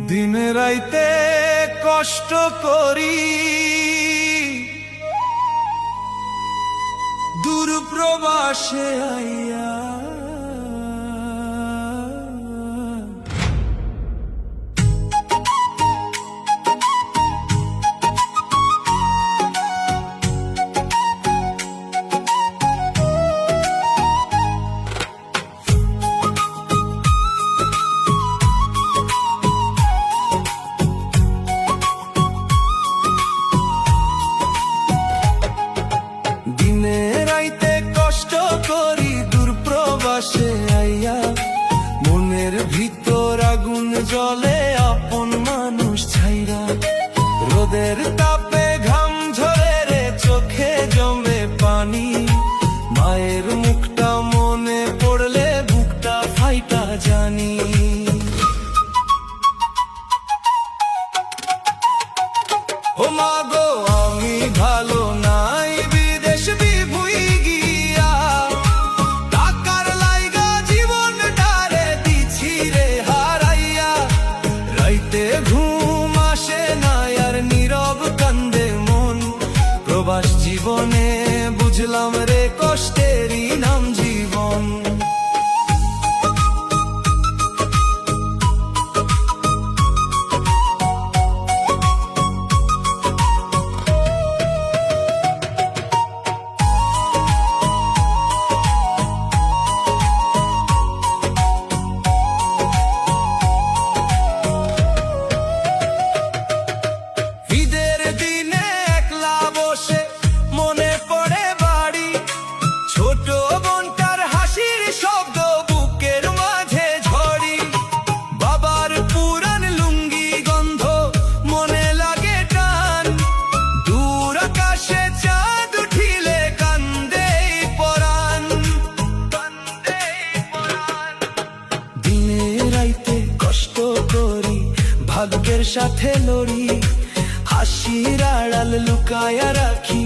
দিনে রাইতে কষ্ট করি, দূর প্রবাসে আইয়া আইয়া মনের ভিতর আগুন জ্বলে আপন মানুষ ছাইরা, রোদের তাপে ঘাম ঝরে রে চোখে জমে পানি, মায়ের মুখটা মনে পড়লে বুকটা ফাইটা জানি। ও মা গো আমি ভালো নাই বিদেশ বিভুই গিয়া, টাকার লাইগা জীবন ডারে দিছি রে হারাইয়া, রাইতে ঘুম আসে না আর নীরব কান্দে মন, প্রবাস জীবনে বুঝলাম রে কষ্টেরই নাম জীবন। ভাগ্যের সাথে লড়ি, হাসির আড়াল লুকায়া রাখি,